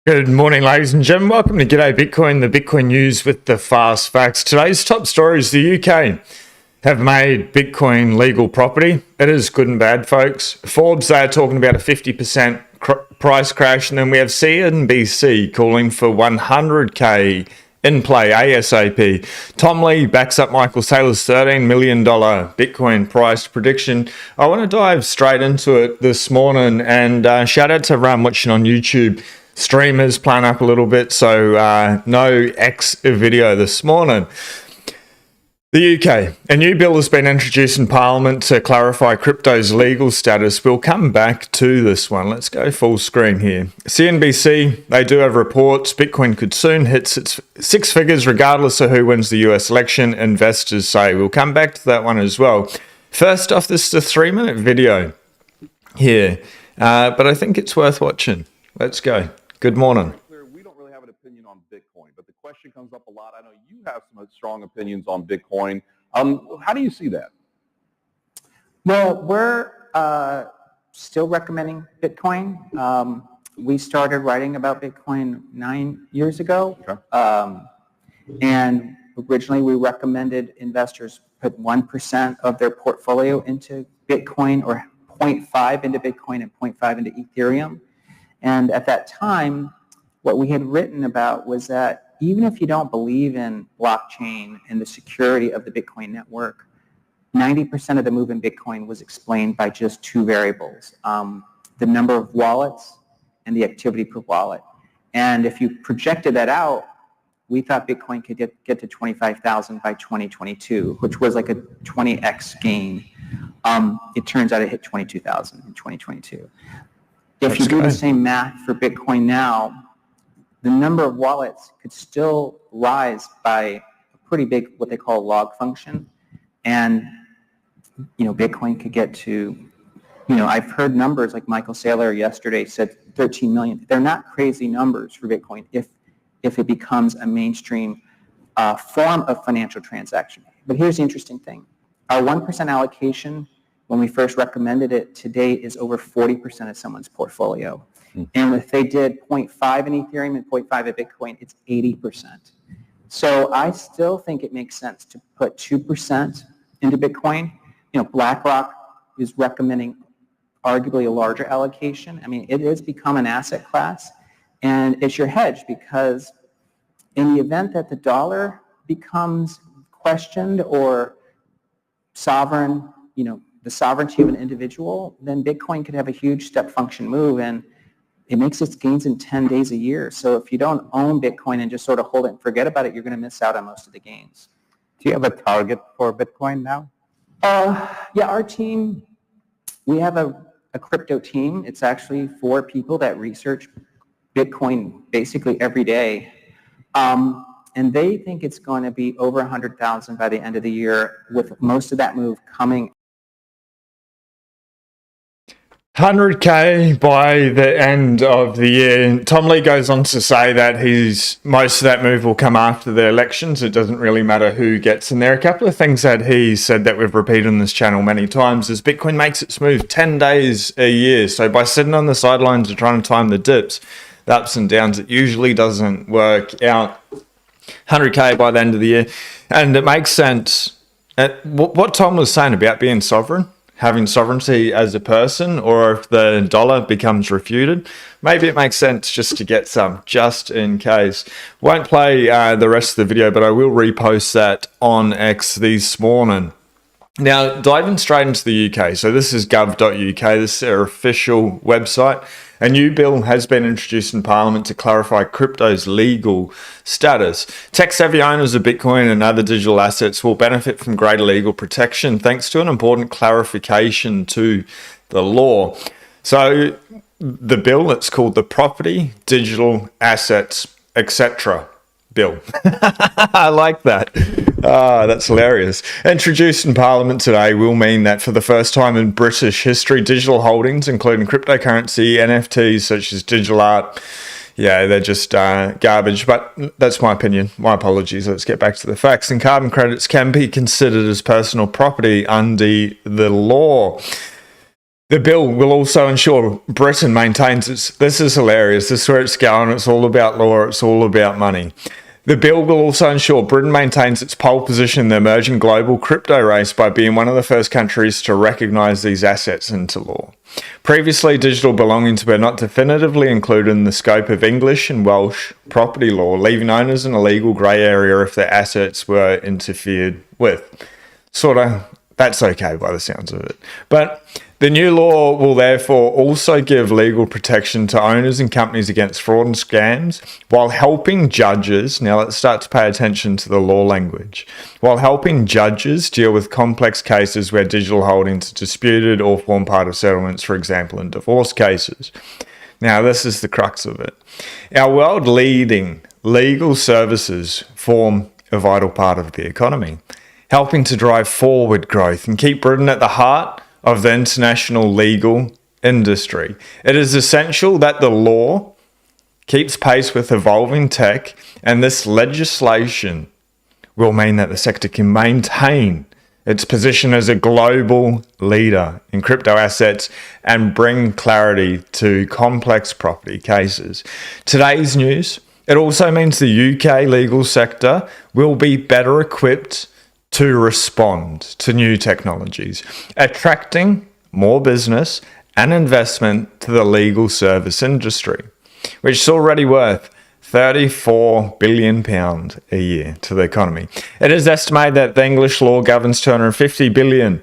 Good morning, ladies and gentlemen. Welcome to G'day Bitcoin, the Bitcoin news with the fast facts. Today's top story is the UK have made Bitcoin legal property. It is good and bad, folks. Forbes, they're talking about a 50% price crash, and then we have CNBC calling for 100K in play ASAP. Tom Lee backs up Michael Saylor's $13 million Bitcoin price prediction. I want to dive straight into it this morning, and shout out to everyone watching on YouTube. Streamers playing up a little bit, so no X video this morning. The UK, a new bill has been introduced in Parliament to clarify crypto's legal status. We'll come back to this one. Let's go full screen here. CNBC, they do have reports. Bitcoin could soon hit its six figures regardless of who wins the US election, investors say. We'll come back to that one as well. First off, this is a 3-minute video here, but I think it's worth watching. Let's go. Good morning. We don't really have an opinion on Bitcoin, but the question comes up a lot. I know you have some strong opinions on Bitcoin. How do you see that? Well, we're still recommending Bitcoin. We started writing about Bitcoin 9 years ago. Okay. And originally we recommended investors put 1% of their portfolio into Bitcoin, or 0.5 into Bitcoin and 0.5 into Ethereum. And at that time, what we had written about was that even if you don't believe in blockchain and the security of the Bitcoin network, 90% of the move in Bitcoin was explained by just two variables, the number of wallets and the activity per wallet. And if you projected that out, we thought Bitcoin could get to 25,000 by 2022, which was like a 20x gain. It turns out it hit 22,000 in 2022. If you do the same math for Bitcoin now, the number of wallets could still rise by a pretty big, what they call log function. And, Bitcoin could get to, I've heard numbers like Michael Saylor yesterday said 13 million. They're not crazy numbers for Bitcoin if it becomes a mainstream form of financial transaction. But here's the interesting thing. Our 1% allocation, when we first recommended it, today is over 40% of someone's portfolio. And if they did 0.5 in Ethereum and 0.5 in Bitcoin, it's 80%. So I still think it makes sense to put 2% into Bitcoin. BlackRock is recommending arguably a larger allocation. I mean, it has become an asset class, and it's your hedge, because in the event that the dollar becomes questioned or sovereign, the sovereignty of an individual, then Bitcoin could have a huge step function move, and it makes its gains in 10 days a year. So if you don't own Bitcoin and just sort of hold it and forget about it, you're going to miss out on most of the gains. Do you have a target for Bitcoin now? Yeah, our team, we have a crypto team. It's actually 4 people that research Bitcoin basically every day. And they think it's going to be over 100,000 by the end of the year, with most of that move coming 100K by the end of the year. Tom Lee goes on to say that most of that move will come after the elections. It doesn't really matter who gets in there. A couple of things that he said that we've repeated on this channel many times is Bitcoin makes its move 10 days a year. So by sitting on the sidelines and trying to time the dips, the ups and downs, it usually doesn't work out. 100K by the end of the year. And it makes sense. What Tom was saying about being sovereign, having sovereignty as a person, or if the dollar becomes refuted, maybe it makes sense just to get some, just in case. Won't play the rest of the video, but I will repost that on X this morning. Now, diving straight into the UK. So this is gov.uk. This is their official website. A new bill has been introduced in Parliament to clarify crypto's legal status. Tech-savvy owners of Bitcoin and other digital assets will benefit from greater legal protection thanks to an important clarification to the law. So the bill, it's called the Property, Digital Assets, etc. bill. I like that. That's hilarious. Introduced in Parliament today will mean that for the first time in British history, digital holdings, including cryptocurrency, NFTs, such as digital art, yeah, they're just garbage, but that's my opinion. My apologies. Let's get back to the facts. And carbon credits can be considered as personal property under the law. The bill will also ensure Britain maintains its, this is hilarious, this is where it's going, it's all about law, it's all about money. The bill will also ensure Britain maintains its pole position in the emerging global crypto race by being one of the first countries to recognise these assets into law. Previously, digital belongings were not definitively included in the scope of English and Welsh property law, leaving owners in a legal grey area if their assets were interfered with. That's okay by the sounds of it. But the new law will therefore also give legal protection to owners and companies against fraud and scams, while helping judges, now let's start to pay attention to the law language, while helping judges deal with complex cases where digital holdings are disputed or form part of settlements, for example, in divorce cases. Now, this is the crux of it. Our world-leading legal services form a vital part of the economy, helping to drive forward growth and keep Britain at the heart of the international legal industry. It is essential that the law keeps pace with evolving tech, and this legislation will mean that the sector can maintain its position as a global leader in crypto assets and bring clarity to complex property cases. Today's news, it also means the UK legal sector will be better equipped to respond to new technologies, attracting more business and investment to the legal service industry, which is already worth £34 billion a year to the economy. It is estimated that the English law governs $250 billion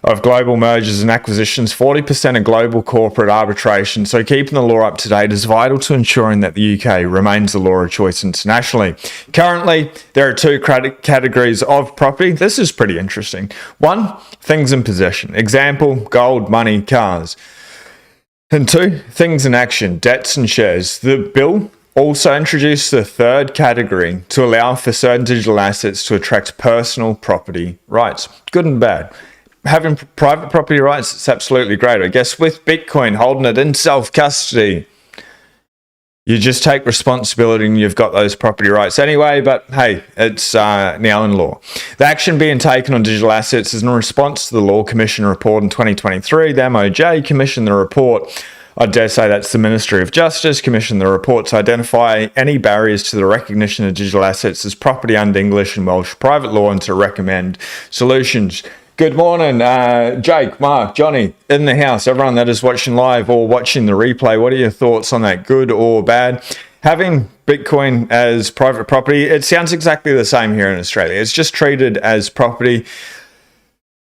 of global mergers and acquisitions, 40% of global corporate arbitration. So keeping the law up to date is vital to ensuring that the UK remains the law of choice internationally. Currently, there are two categories of property. This is pretty interesting. One, things in possession. Example, gold, money, cars. And two, things in action, debts and shares. The bill also introduced the third category to allow for certain digital assets to attract personal property rights. Good and bad. Having private property rights, it's absolutely great. I guess with Bitcoin, holding it in self-custody, you just take responsibility and you've got those property rights anyway, but hey, it's now in law. The action being taken on digital assets is in response to the Law Commission report in 2023. The MOJ commissioned the report. I dare say that's the Ministry of Justice, commissioned the report to identify any barriers to the recognition of digital assets as property under English and Welsh private law and to recommend solutions. Good morning, Jake, Mark, Johnny, in the house, everyone that is watching live or watching the replay. What are your thoughts on that, good or bad? Having Bitcoin as private property, it sounds exactly the same here in Australia. It's just treated as property.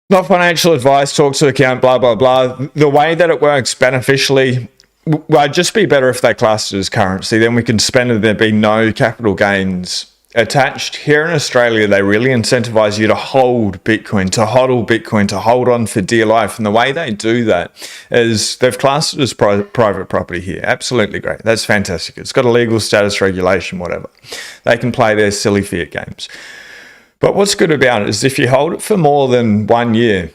Not financial advice, talk to account, blah, blah, blah. The way that it works beneficially, well, it'd just be better if they classed it as currency. Then we can spend it, there'd be no capital gains attached. Here in Australia, they really incentivize you to hold Bitcoin, to hodl Bitcoin, to hold on for dear life. And the way they do that is they've classed it as private property here. Absolutely great. That's fantastic. It's got a legal status, regulation, whatever. They can play their silly fiat games. But what's good about it is if you hold it for more than 1 year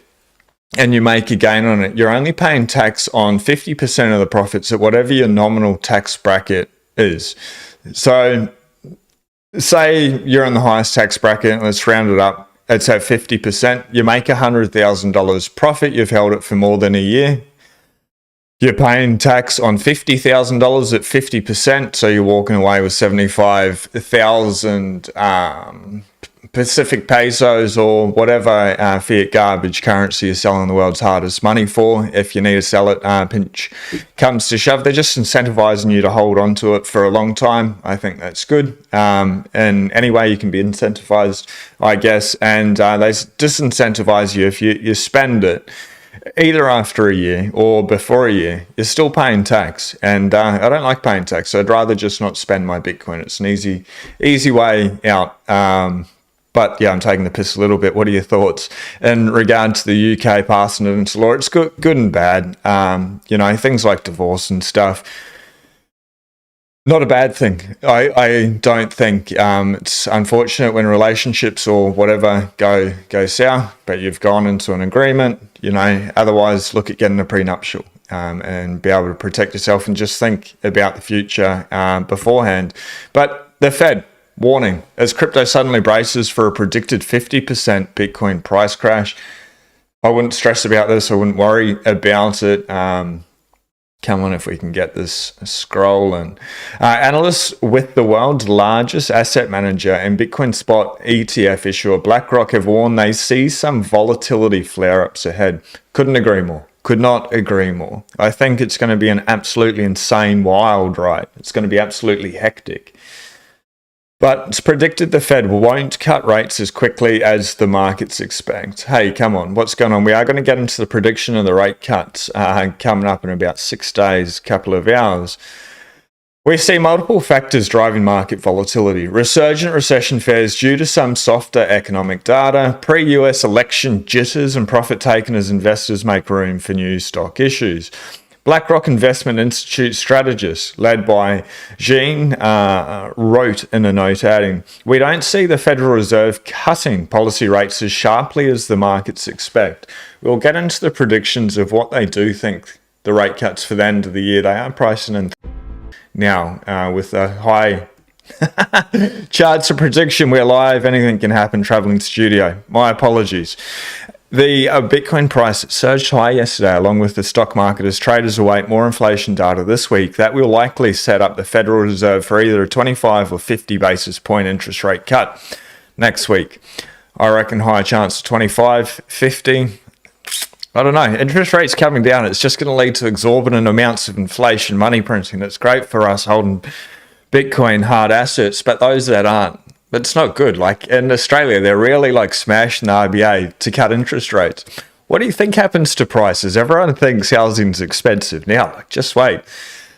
and you make a gain on it, you're only paying tax on 50% of the profits at whatever your nominal tax bracket is. So say you're in the highest tax bracket, let's round it up, it's at 50%. You make $100,000 profit, you've held it for more than a year. You're paying tax on $50,000 at 50%, so you're walking away with 75,000 Pacific pesos or whatever fiat garbage currency you're selling the world's hardest money for. If you need to sell it, pinch comes to shove. They're just incentivizing you to hold on to it for a long time. I think that's good. And any way you can be incentivized, I guess. And they disincentivize you if you spend it either after a year or before a year. You're still paying tax. And I don't like paying tax. So I'd rather just not spend my Bitcoin. It's an easy way out. But yeah, I'm taking the piss a little bit. What are your thoughts in regard to the UK passing it into law? It's good and bad. Things like divorce and stuff. Not a bad thing. I don't think it's unfortunate when relationships or whatever go south, but you've gone into an agreement, otherwise look at getting a prenuptial and be able to protect yourself and just think about the future beforehand. But the Fed, warning, as crypto suddenly braces for a predicted 50% Bitcoin price crash. I wouldn't stress about this. I wouldn't worry about it. Come on, if we can get this scrolling. Analysts with the world's largest asset manager and Bitcoin spot ETF issuer BlackRock have warned they see some volatility flare-ups ahead. Couldn't agree more. Could not agree more. I think it's going to be an absolutely insane wild ride. It's going to be absolutely hectic. But it's predicted the Fed won't cut rates as quickly as the markets expect. Hey, come on, what's going on? We are going to get into the prediction of the rate cuts coming up in about 6 days, couple of hours. We see multiple factors driving market volatility. Resurgent recession fears due to some softer economic data, pre-US election jitters, and profit taken as investors make room for new stock issues. BlackRock Investment Institute strategist, led by Jean, wrote in a note adding, "We don't see the Federal Reserve cutting policy rates as sharply as the markets expect." We'll get into the predictions of what they do think the rate cuts for the end of the year. They are pricing in now with a high charts of prediction. We're live. Anything can happen. Traveling studio. My apologies. The Bitcoin price surged high yesterday along with the stock market as traders await more inflation data this week. That will likely set up the Federal Reserve for either a 25 or 50 basis point interest rate cut next week. I reckon higher chance of 25, 50. I don't know. Interest rates coming down. It's just going to lead to exorbitant amounts of inflation, money printing. That's great for us holding Bitcoin hard assets, but those that aren't. But it's not good. Like in Australia, they're really like smashing the RBA to cut interest rates. What do you think happens to prices? Everyone thinks housing's expensive. Now, like, just wait.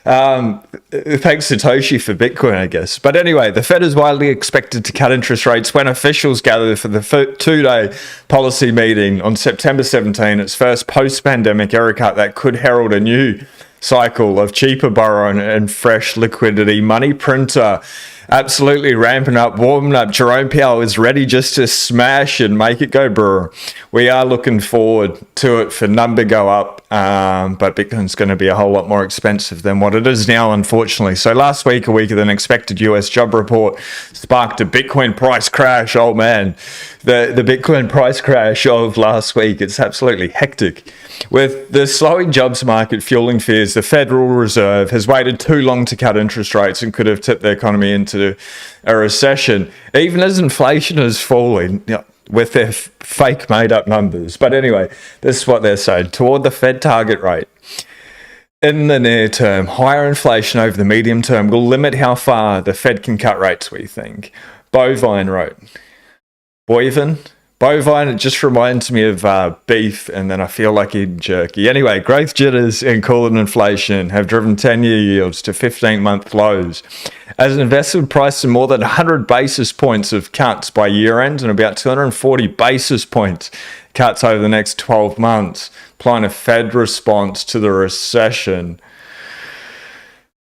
Thanks Satoshi for Bitcoin, I guess. But anyway, the Fed is widely expected to cut interest rates when officials gather for the 2-day policy meeting on September 17, its first post-pandemic era cut that could herald a new cycle of cheaper borrowing and fresh liquidity. Money printer absolutely ramping up, warming up. Jerome Powell is ready just to smash and make it go brr. We are looking forward to it for number go up, but Bitcoin's going to be a whole lot more expensive than what it is now, unfortunately. So last week, a weaker than expected US job report sparked a Bitcoin price crash. Oh man, the Bitcoin price crash of last week, it's absolutely hectic. With the slowing jobs market fueling fears, the Federal Reserve has waited too long to cut interest rates and could have tipped the economy into a recession, even as inflation is falling with their fake made-up numbers. But anyway, this is what they're saying. Toward the Fed target rate, in the near term, higher inflation over the medium term will limit how far the Fed can cut rates, we think. Bovine wrote. Bovine, it just reminds me of beef, and then I feel like eating jerky. Anyway, growth jitters and cooling inflation have driven 10-year yields to 15-month lows. As an investment priced in more than 100 basis points of cuts by year-end and about 240 basis points cuts over the next 12 months, applying a Fed response to the recession.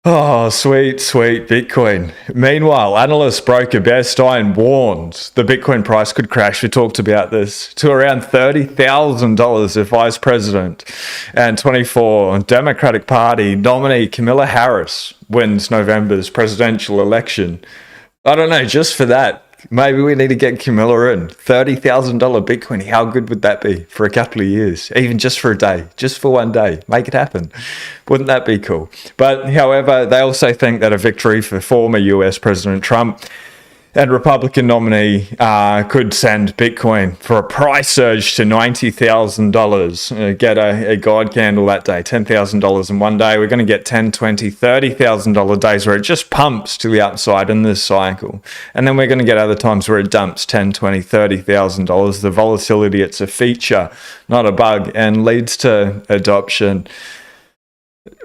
Oh, sweet, sweet Bitcoin. Meanwhile, analyst broker Bear Stein warned the Bitcoin price could crash. We talked about this to around $30,000 if Vice President and 24 Democratic Party nominee Kamala Harris wins November's presidential election. I don't know, just for that, maybe we need to get Camilla in. $30,000 Bitcoin. How good would that be for a couple of years? Even just for a day, just for one day. Make it happen. Wouldn't that be cool? But however, they also think that a victory for former US President Trump and Republican nominee could send Bitcoin for a price surge to $90,000. Get a God candle that day, $10,000 in one day. We're going to get $10,000, $20,000, $30,000 days where it just pumps to the upside in this cycle. And then we're going to get other times where it dumps $10,000, $20,000, $30,000. The volatility, it's a feature, not a bug, and leads to adoption.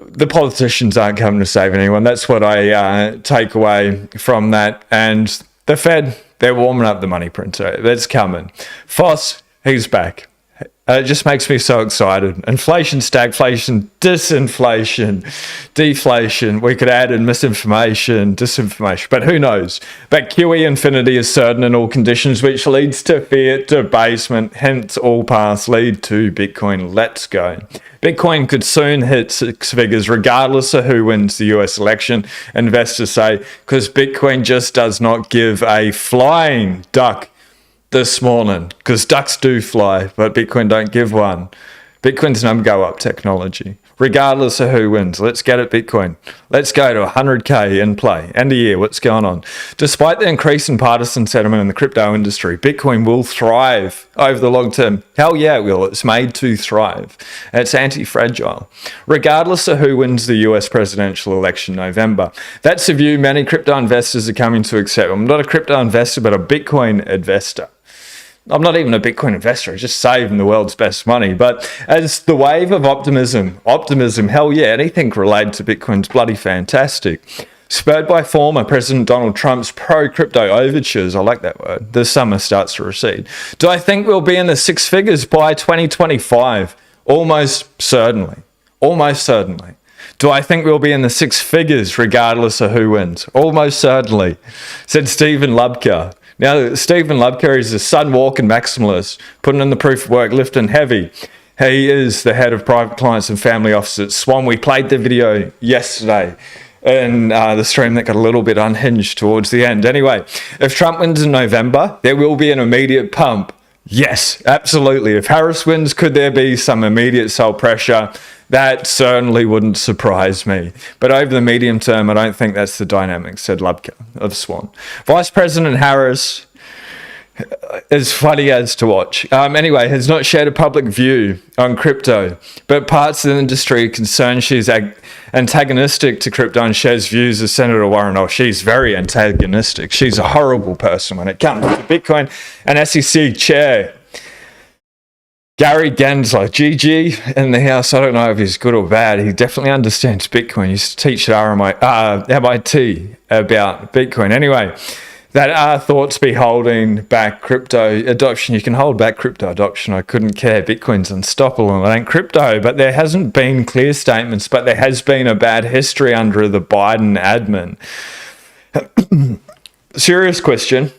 The politicians aren't coming to save anyone. That's what I take away from that. And the Fed, they're warming up the money printer. That's coming. Foss, he's back. It just makes me so excited. Inflation, stagflation, disinflation, deflation. We could add in misinformation, disinformation, but who knows? But QE infinity is certain in all conditions, which leads to fiat debasement. Hence, all paths lead to Bitcoin. Let's go. Bitcoin could soon hit 6 figures regardless of who wins the US election, investors say, because Bitcoin just does not give a flying duck this morning, because ducks do fly, but Bitcoin don't give one. Bitcoin's never go up technology, regardless of who wins. Let's get it, Bitcoin. Let's go to 100K in play. End of year, what's going on? Despite the increase in partisan sentiment in the crypto industry, Bitcoin will thrive over the long term. Hell yeah, it will. It's made to thrive. It's anti-fragile, regardless of who wins the US presidential election in November. That's a view many crypto investors are coming to accept. I'm not a crypto investor, but a Bitcoin investor. I'm not even a Bitcoin investor, I'm just saving the world's best money. But as the wave of optimism, hell yeah, anything related to Bitcoin's bloody fantastic. Spurred by former President Donald Trump's pro-crypto overtures, I like that word, the summer starts to recede. Do I think we'll be in the six figures by 2025? Almost certainly. Almost certainly. Do I think we'll be in the six figures regardless of who wins? Almost certainly, said Stephen Lubka. Now, Stephen Lubka is a sun-walking maximalist, putting in the proof of work, lifting heavy. He is the head of private clients and family office at Swan. We played the video yesterday in the stream that got a little bit unhinged towards the end. Anyway, if Trump wins in November, there will be an immediate pump. Yes, absolutely. If Harris wins, could there be some immediate sell pressure? That certainly wouldn't surprise me. But over the medium term, I don't think that's the dynamic, said Lubka of Swan. Vice President Harris is funny as to watch. Anyway, has not shared a public view on crypto, but parts of the industry are concerned she's antagonistic to crypto and shares views as Senator Warren. Oh, she's very antagonistic. She's a horrible person when it comes to Bitcoin. And SEC Chair Gary Gensler, GG in the house. I don't know if he's good or bad. He definitely understands Bitcoin. He used to teach at MIT about Bitcoin. Anyway, that our thoughts be holding back crypto adoption. You can hold back crypto adoption. I couldn't care. Bitcoin's unstoppable and it ain't crypto. But there hasn't been clear statements, but there has been a bad history under the Biden admin. Serious question.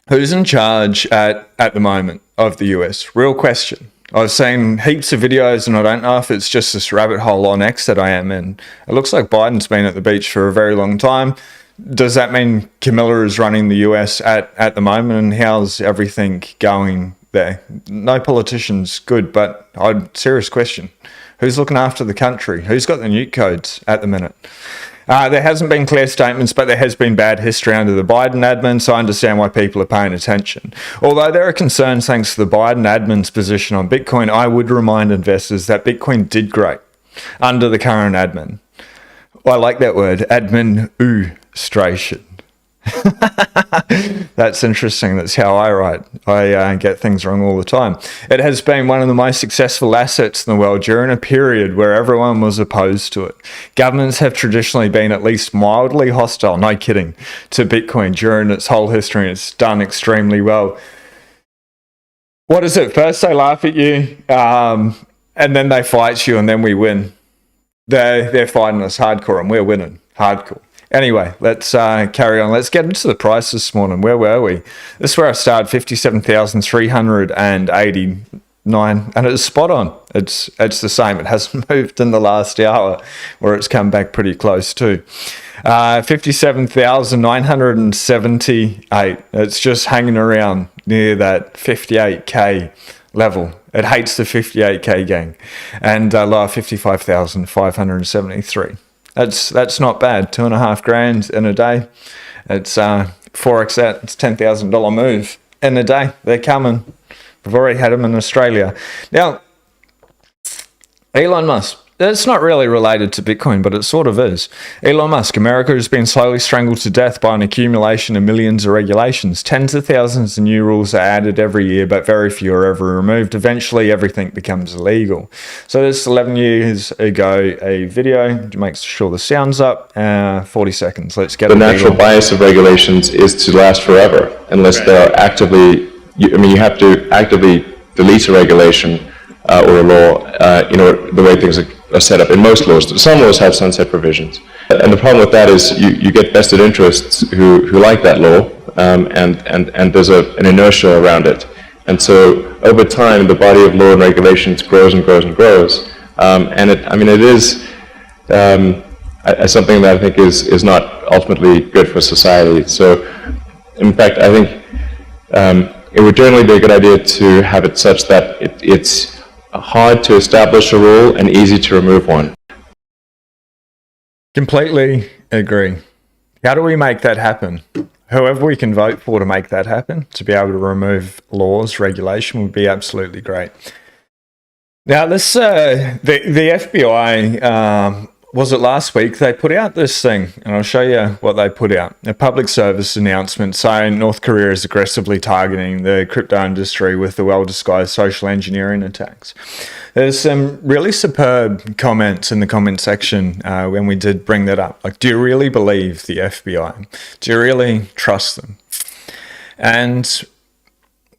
Who's in charge at the moment of the US? Real question. I've seen heaps of videos and I don't know if it's just this rabbit hole on X that I am in. It looks like Biden's been at the beach for a very long time. Does that mean Camilla is running the US at the moment? And how's everything going there? No politicians, good, but serious question. Who's looking after the country? Who's got the nuke codes at the minute? There hasn't been clear statements, but there has been bad history under the Biden admin, so I understand why people are paying attention. Although there are concerns thanks to the Biden admin's position on Bitcoin, I would remind investors that Bitcoin did great under the current admin. Well, I like that word, administration. That's interesting. That's how I write. I get things wrong all the time. It has been one of the most successful assets in the world during a period where everyone was opposed to it. Governments have traditionally been at least mildly hostile, no kidding, to Bitcoin during its whole history. It's done extremely well. What is it? First they laugh at you, and then they fight you, and then we win. They're fighting us hardcore, and we're winning hardcore. Anyway, let's carry on. Let's get into the price this morning. Where were we? This is where I started, 57,389, and it's spot on. It's the same. It hasn't moved in the last hour, where it's come back pretty close to. 57,978. It's just hanging around near that 58K level. It hates the 58K gang. And lower 55,573. That's not bad. $2,500 in a day. It's 4x that. It's $10,000 move in a day. They're coming. We've already had them in Australia. Now, Elon Musk. It's not really related to Bitcoin, but it sort of is. Elon Musk, America has been slowly strangled to death by an accumulation of millions of regulations. Tens of thousands of new rules are added every year, but very few are ever removed. Eventually, everything becomes illegal. So this 11 years ago, a video, to make sure the sound's up, 40 seconds. Let's get the natural bias of regulations is to last forever, unless they're actively, you have to actively delete a regulation or a law, the way things are set up in most laws. Some laws have sunset provisions. And the problem with that is you get vested interests who like that law, and there's an inertia around it. And so over time, the body of law and regulations grows and grows and grows. And it is something that I think is not ultimately good for society. So in fact, I think it would generally be a good idea to have it such that it's hard to establish a rule and easy to remove one. Completely agree. How do we make that happen? Whoever we can vote for to make that happen, to be able to remove laws, regulation, would be absolutely great. Now, this the FBI, was it last week, they put out this thing, and I'll show you what they put out. A public service announcement saying North Korea is aggressively targeting the crypto industry with the well-disguised social engineering attacks. There's some really superb comments in the comment section when we did bring that up. Like, do you really believe the FBI? Do you really trust them? And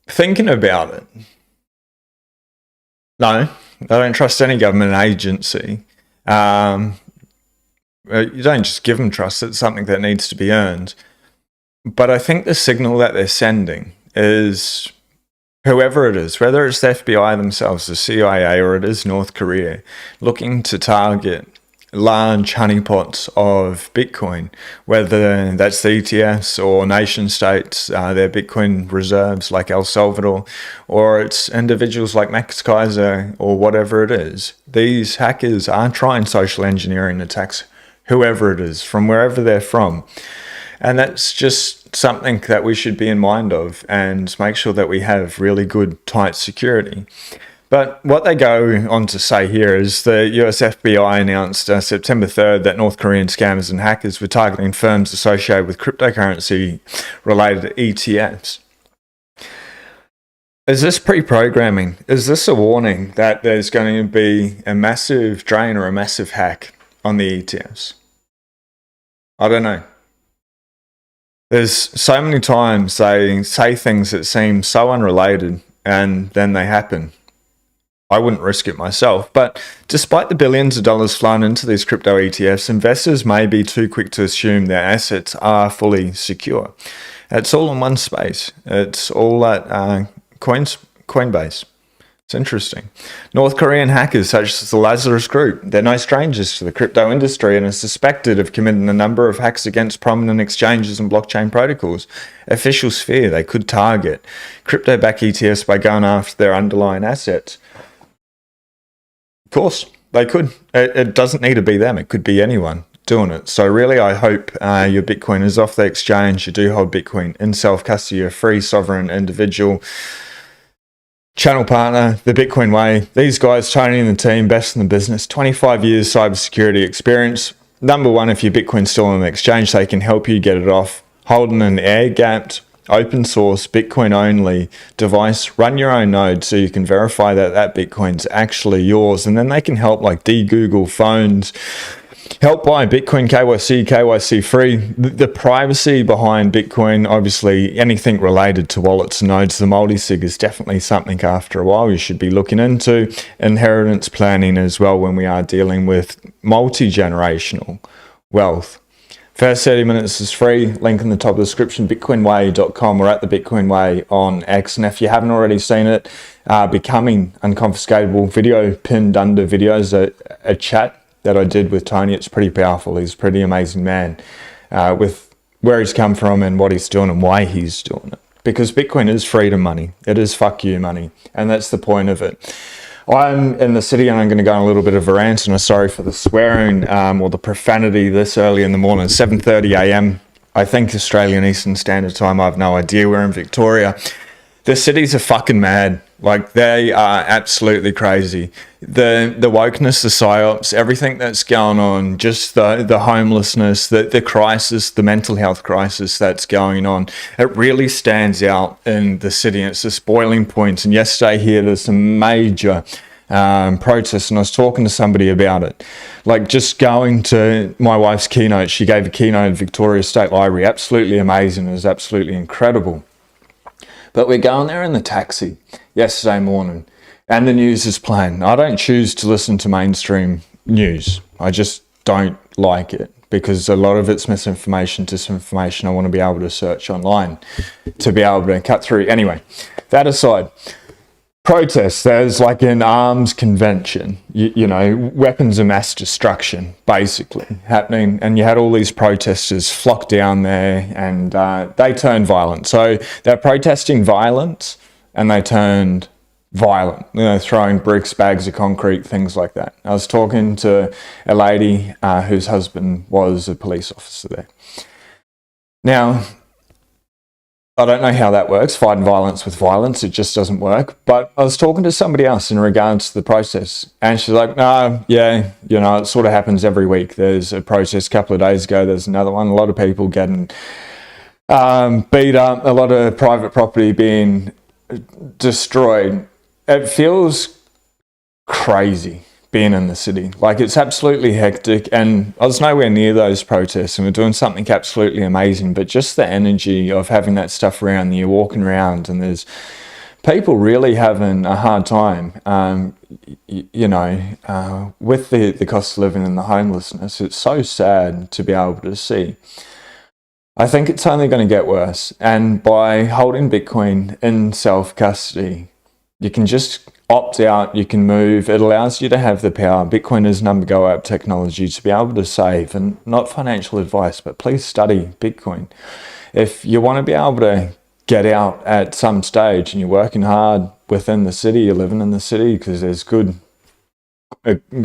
thinking about it, no, I don't trust any government agency. You don't just give them trust, it's something that needs to be earned. But I think the signal that they're sending is whoever it is, whether it's the FBI themselves, the CIA, or it is North Korea, looking to target large honeypots of Bitcoin, whether that's the ETFs or nation states, their Bitcoin reserves like El Salvador, or it's individuals like Max Kaiser or whatever it is. These hackers are trying social engineering attacks, whoever it is, from wherever they're from. And that's just something that we should be in mind of and make sure that we have really good, tight security. But what they go on to say here is the US FBI announced September 3rd that North Korean scammers and hackers were targeting firms associated with cryptocurrency-related ETFs. Is this pre-programming? Is this a warning that there's going to be a massive drain or a massive hack on the ETFs? I don't know. There's so many times they say things that seem so unrelated and then they happen. I wouldn't risk it myself, but despite the billions of dollars flown into these crypto ETFs, investors may be too quick to assume their assets are fully secure. It's all in one space. It's all at Coinbase. It's interesting. North Korean hackers such as the Lazarus Group, they're no strangers to the crypto industry and are suspected of committing a number of hacks against prominent exchanges and blockchain protocols. Officials fear they could target crypto-backed ETFs by going after their underlying assets. Of course, they could. It doesn't need to be them. It could be anyone doing it. So really, I hope your Bitcoin is off the exchange. You do hold Bitcoin in self-custody, a free, sovereign, individual. Channel partner, the Bitcoin Way. These guys, Tony and the team, best in the business. 25 years cybersecurity experience. Number one, if your Bitcoin's still on the exchange, they can help you get it off. Holding an air-gapped, open source, Bitcoin only device. Run your own node so you can verify that that Bitcoin's actually yours. And then they can help like de-Google phones. Help buy Bitcoin KYC free. The privacy behind Bitcoin, obviously anything related to wallets and nodes, the multi-sig is definitely something after a while you should be looking into. Inheritance planning as well when we are dealing with multi-generational wealth. First 30 minutes is free. Link in the top of the description, bitcoinway.com or at the Bitcoin Way on X. And if you haven't already seen it, Becoming Unconfiscatable video pinned under videos, a chat that I did with Tony. It's pretty powerful. He's a pretty amazing man with where he's come from and what he's doing and why he's doing it. Because Bitcoin is freedom money. It is fuck you money. And that's the point of it. I'm in the city and I'm going to go on a little bit of a rant, and I'm sorry for the swearing or the profanity this early in the morning. 7:30 a.m. I think Australian Eastern Standard Time. I have no idea. We're in Victoria. The cities are fucking mad. Like, they are absolutely crazy. The wokeness, the psyops, everything that's going on, just the homelessness, the crisis, the mental health crisis that's going on, it really stands out in the city. And it's just boiling points. And yesterday here, there's some major protests, and I was talking to somebody about it. Like, just going to my wife's keynote, she gave a keynote at Victoria State Library. Absolutely amazing. It was absolutely incredible. But we're going there in the taxi yesterday morning, and the news is playing. I don't choose to listen to mainstream news. I just don't like it because a lot of it's misinformation, disinformation. I want to be able to search online to be able to cut through. Anyway, that aside, protests. There's like an arms convention, you know, weapons of mass destruction basically happening, and you had all these protesters flock down there, and they turned violent. So they're protesting violence, and they turned violent, you know, throwing bricks, bags of concrete, things like that. I was talking to a lady whose husband was a police officer there. Now, I don't know how that works, fighting violence with violence, it just doesn't work. But I was talking to somebody else in regards to the process, and she's like, no, yeah, you know, it sort of happens every week. There's a protest a couple of days ago, there's another one, a lot of people getting beat up, a lot of private property being destroyed. It feels crazy being in the city. Like, it's absolutely hectic, and I was nowhere near those protests, and we're doing something absolutely amazing, but just the energy of having that stuff around you, walking around, and there's people really having a hard time, you know, with the cost of living and the homelessness. It's so sad to be able to see. I think it's only going to get worse, and by holding Bitcoin in self-custody, you can just opt out, you can move. It allows you to have the power. Bitcoin is number go up technology to be able to save, and not financial advice, but please study Bitcoin. If you want to be able to get out at some stage and you're working hard within the city, you're living in the city because there's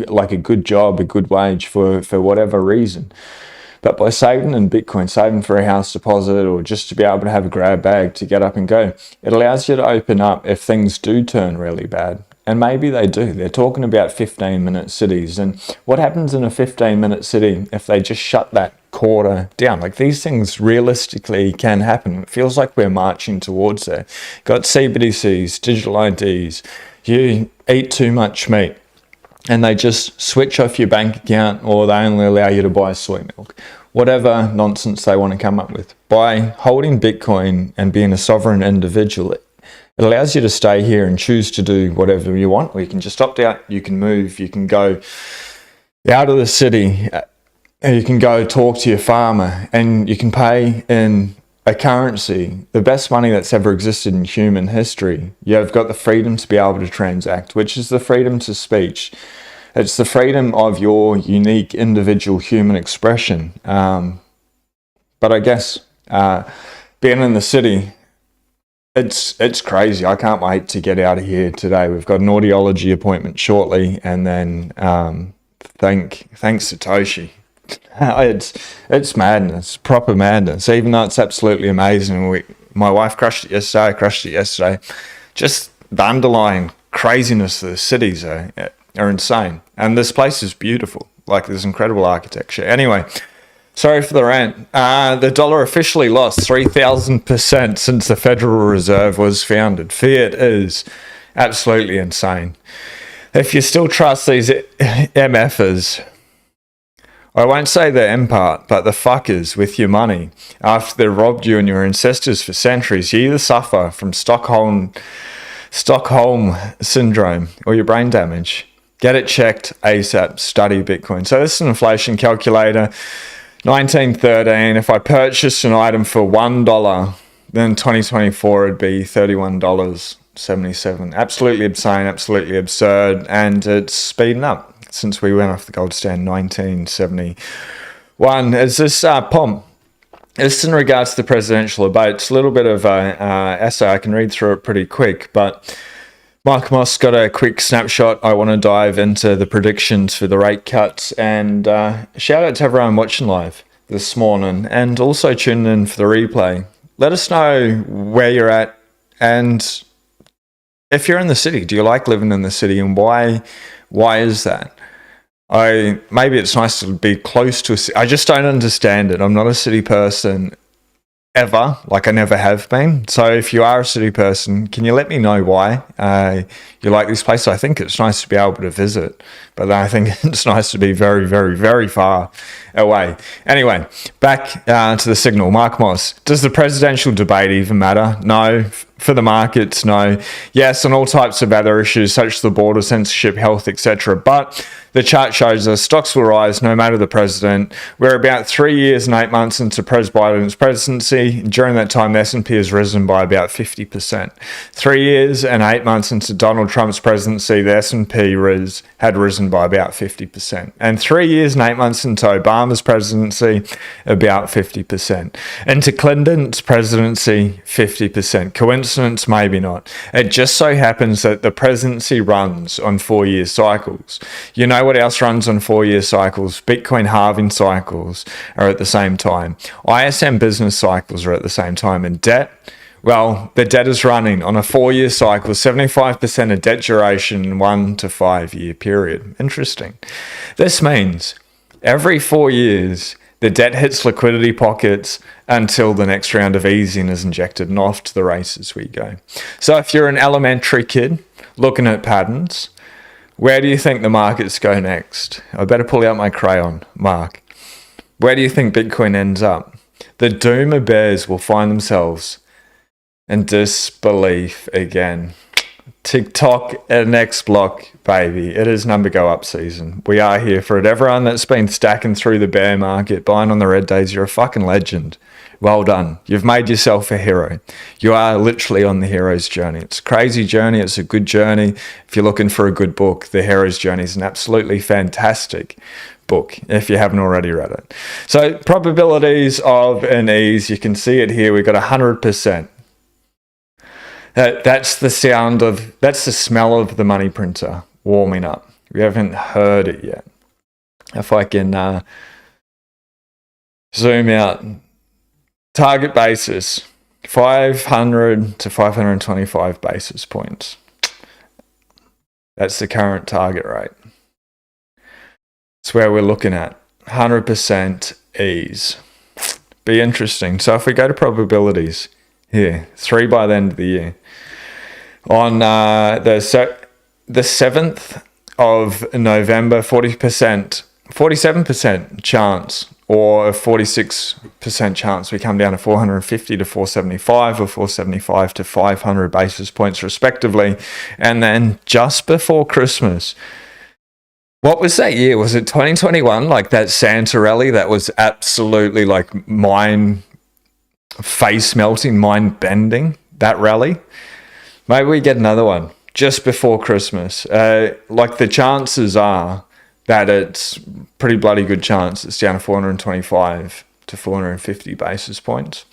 like a good job, a good wage for whatever reason. But by saving in Bitcoin, saving for a house deposit, or just to be able to have a grab bag to get up and go, it allows you to open up if things do turn really bad. And maybe they do. They're talking about 15-minute cities. And what happens in a 15-minute city if they just shut that quarter down? Like, these things realistically can happen. It feels like we're marching towards there. Got CBDCs, digital IDs, you eat too much meat, and they just switch off your bank account, or they only allow you to buy soy milk. Whatever nonsense they want to come up with. By holding Bitcoin and being a sovereign individual, it allows you to stay here and choose to do whatever you want, or you can just opt out, you can move, you can go out of the city, you can go talk to your farmer, and you can pay in a currency, the best money that's ever existed in human history. You've got the freedom to be able to transact, which is the freedom to speech. It's the freedom of your unique individual human expression. But I guess being in the city, it's crazy. I can't wait to get out of here today. We've got an audiology appointment shortly, and then thanks Satoshi. It's madness, proper madness. Even though it's absolutely amazing, my wife crushed it yesterday. I crushed it yesterday. Just the underlying craziness of the cities are insane, and this place is beautiful. Like, there's incredible architecture. Anyway, sorry for the rant. The dollar officially lost 3,000% since the Federal Reserve was founded. Fiat is absolutely insane. If you still trust these MFers, I won't say the M part, but the fuckers with your money, after they've robbed you and your ancestors for centuries, you either suffer from Stockholm syndrome or your brain damage. Get it checked ASAP. Study Bitcoin. So this is an inflation calculator. 1913, if I purchased an item for $1, then 2024 it'd be $31.77. Absolutely insane, absolutely absurd, and it's speeding up since we went off the gold standard 1971. Is this POM? This is in regards to the presidential debate. It's a little bit of a essay. I can read through it pretty quick, but Mark Moss got a quick snapshot. I want to dive into the predictions for the rate cuts, and shout out to everyone watching live this morning, and also tuning in for the replay. Let us know where you're at, and if you're in the city, do you like living in the city, and why is that? Maybe it's nice to be close to a city. I just don't understand it. I'm not a city person ever, like I never have been. So if you are a city person, can you let me know why you like this place? I think it's nice to be able to visit, but I think it's nice to be very, very, very far away. Anyway, back to the signal. Mark Moss, does the presidential debate even matter? No. for the markets? No. Yes, on all types of other issues such as the border, censorship, health, etc. But the chart shows us stocks will rise no matter the president. We're about 3 years and 8 months into Pres Biden's presidency. During that time, the S&P has risen by about 50%. 3 years and 8 months into Donald Trump's presidency, the S&P had risen by about 50%. And 3 years and 8 months into Obama's presidency, about 50%. Into Clinton's presidency, 50%. Coincidence? Maybe not. It just so happens that the presidency runs on 4-year cycles. You know what else runs on 4-year cycles? Bitcoin halving cycles are at the same time. ISM business cycles are at the same time. And debt? Well, the debt is running on a 4-year cycle, 75% of debt duration, 1 to 5 year period. Interesting. This means every 4 years, the debt hits liquidity pockets until the next round of easing is injected, and off to the races we go. So if you're an elementary kid looking at patterns, where do you think the markets go next? I better pull out my crayon, Mark. Where do you think Bitcoin ends up? The doomer bears will find themselves in disbelief again. TikTok and next block, baby. It is number go up season. We are here for it. Everyone that's been stacking through the bear market, buying on the red days, you're a fucking legend. Well done. You've made yourself a hero. You are literally on the hero's journey. It's a crazy journey. It's a good journey. If you're looking for a good book, The Hero's Journey is an absolutely fantastic book if you haven't already read it. So probabilities of an ease, you can see it here. We've got 100%. That's the smell of the money printer warming up. We haven't heard it yet. If I can zoom out. Target basis, 500 to 525 basis points. That's the current target rate. It's where we're looking at. 100% ease. Be interesting. So if we go to probabilities here, 3 by the end of the year. On the 7th of November, 47% chance, or a 46% chance we come down to 450 to 475 or 475 to 500 basis points respectively. And then just before Christmas, what was that year? Was it 2021? Like that Santa rally that was absolutely like face melting, mind bending, that rally. Maybe we get another one just before Christmas. Like the chances are that it's pretty bloody good chance it's down to 425 to 450 basis points.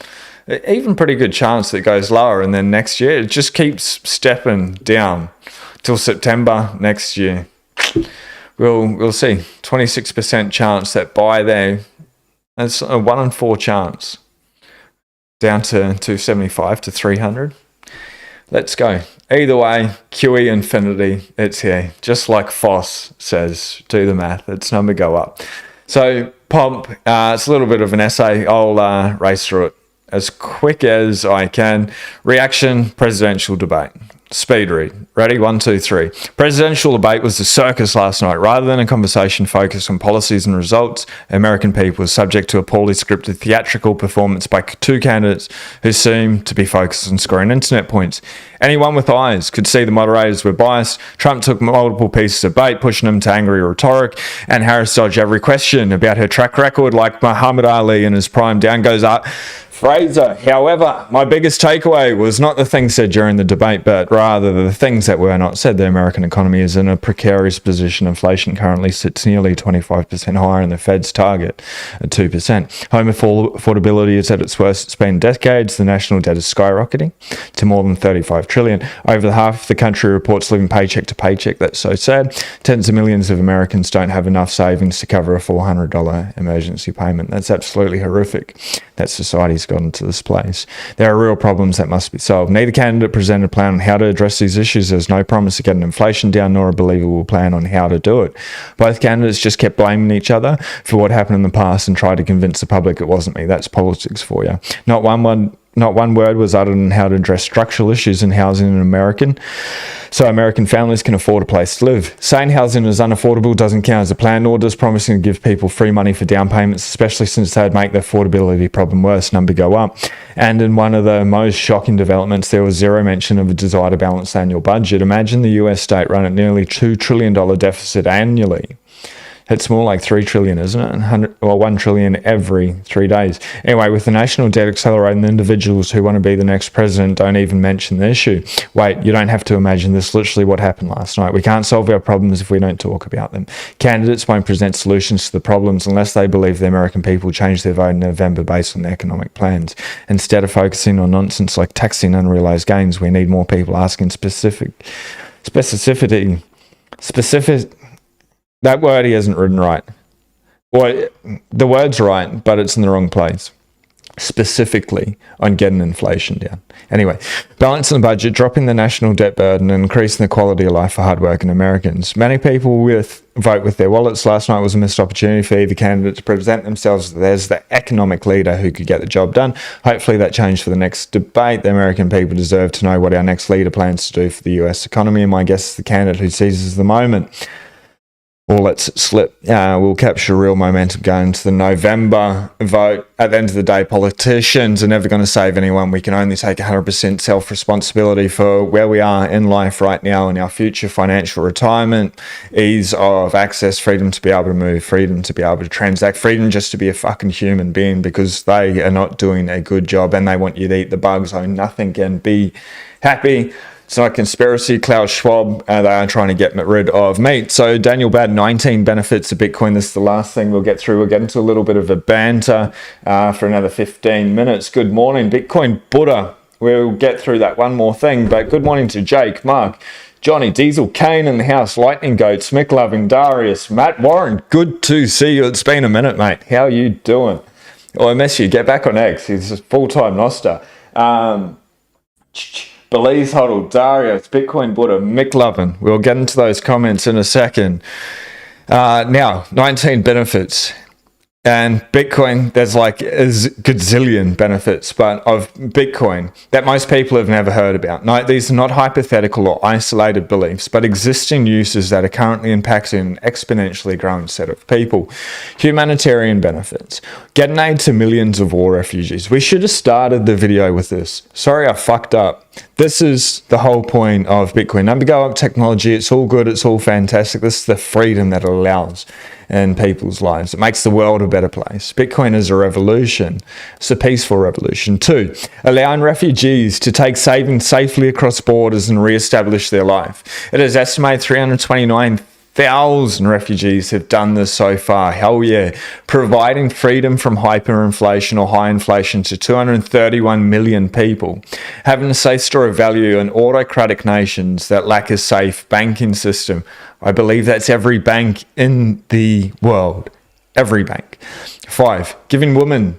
Even pretty good chance that it goes lower, and then next year it just keeps stepping down till September next year. We'll see. 26% chance that by there, that's a 1 in 4 chance, down to 275 to 300. Let's go. Either way, QE infinity, it's here. Just like Foss says, do the math. It's number go up. So Pomp, it's a little bit of an essay. I'll race through it as quick as I can. Reaction, presidential debate. Speed read. Ready? 1, 2, 3. Presidential debate was a circus last night. Rather than a conversation focused on policies and results, American people were subject to a poorly scripted theatrical performance by 2 candidates who seemed to be focused on scoring internet points. Anyone with eyes could see the moderators were biased. Trump took multiple pieces of bait, pushing them to angry rhetoric, and Harris dodged every question about her track record like Muhammad Ali in his prime. Down goes up Fraser. However, my biggest takeaway was not the things said during the debate, but rather the things that were not said. The American economy is in a precarious position. Inflation currently sits nearly 25% higher than the Fed's target at 2%. Home affordability is at its worst it's been in decades. The national debt is skyrocketing to more than $35 trillion. Over half the country reports living paycheck to paycheck. That's so sad. Tens of millions of Americans don't have enough savings to cover a $400 emergency payment. That's absolutely horrific that society's gotten to this place. There are real problems that must be solved. Neither candidate presented a plan on how to address these issues. There's no promise of getting inflation down, nor a believable plan on how to do it. Both candidates just kept blaming each other for what happened in the past and tried to convince the public it wasn't me. That's politics for you. Not one Not one word was uttered on how to address structural issues in housing in so American families can afford a place to live. Saying housing is unaffordable doesn't count as a plan, nor does promising to give people free money for down payments, especially since they'd make the affordability problem worse, number go up. And in one of the most shocking developments, there was zero mention of a desire to balance the annual budget. Imagine the US state run at nearly $2 trillion deficit annually. It's more like 3 trillion, isn't it? 1 trillion every 3 days. Anyway, with the national debt accelerating, the individuals who want to be the next president don't even mention the issue. Wait, you don't have to imagine this. Literally what happened last night. We can't solve our problems if we don't talk about them. Candidates won't present solutions to the problems unless they believe the American people change their vote in November based on their economic plans. Instead of focusing on nonsense like taxing unrealized gains, we need more people asking specificity. That word he hasn't written right. Well, the word's right, but it's in the wrong place. Specifically on getting inflation down. Anyway, balancing the budget, dropping the national debt burden, and increasing the quality of life for hardworking Americans. Many people vote with their wallets. Last night was a missed opportunity for either candidate to present themselves as the economic leader who could get the job done. Hopefully that changed for the next debate. The American people deserve to know what our next leader plans to do for the US economy, and my guess is the candidate who seizes the moment or lets it slip. We'll capture real momentum going into the November vote. At the end of the day, politicians are never going to save anyone. We can only take 100% self-responsibility for where we are in life right now and our future financial retirement, ease of access, freedom to be able to move, freedom to be able to transact, freedom just to be a fucking human being, because they are not doing a good job and they want you to eat the bugs, so nothing can be happy. It's not a conspiracy. Klaus Schwab, they are trying to get rid of meat. So Daniel Bad, 19 benefits of Bitcoin. This is the last thing we'll get through. We'll get into a little bit of a banter for another 15 minutes. Good morning, Bitcoin Buddha. We'll get through that one more thing. But good morning to Jake, Mark, Johnny, Diesel, Kane in the house, Lightning Goats, Mick Loving, Darius, Matt Warren. Good to see you. It's been a minute, mate. How are you doing? Oh, I miss you. Get back on X. He's a full-time Noster. Belize Huddle, Darius, Bitcoin Buddha, Mick Lovin. We'll get into those comments in a second. Now, 19 benefits. And Bitcoin, there's like a gazillion benefits, but of Bitcoin that most people have never heard about. No, these are not hypothetical or isolated beliefs, but existing uses that are currently impacting an exponentially growing set of people. Humanitarian benefits. Getting aid to millions of war refugees. We should have started the video with this. Sorry, I fucked up. This is the whole point of Bitcoin. Number go up technology. It's all good. It's all fantastic. This is the freedom that it allows in people's lives. It makes the world a better place. Bitcoin is a revolution. It's a peaceful revolution. 2, allowing refugees to take savings safely across borders and re-establish their life. It is estimated 329,000 refugees have done this so far. Hell yeah. Providing freedom from hyperinflation or high inflation to 231 million people. Having a safe store of value in autocratic nations that lack a safe banking system. I believe that's every bank in the world. Every bank. 5, giving women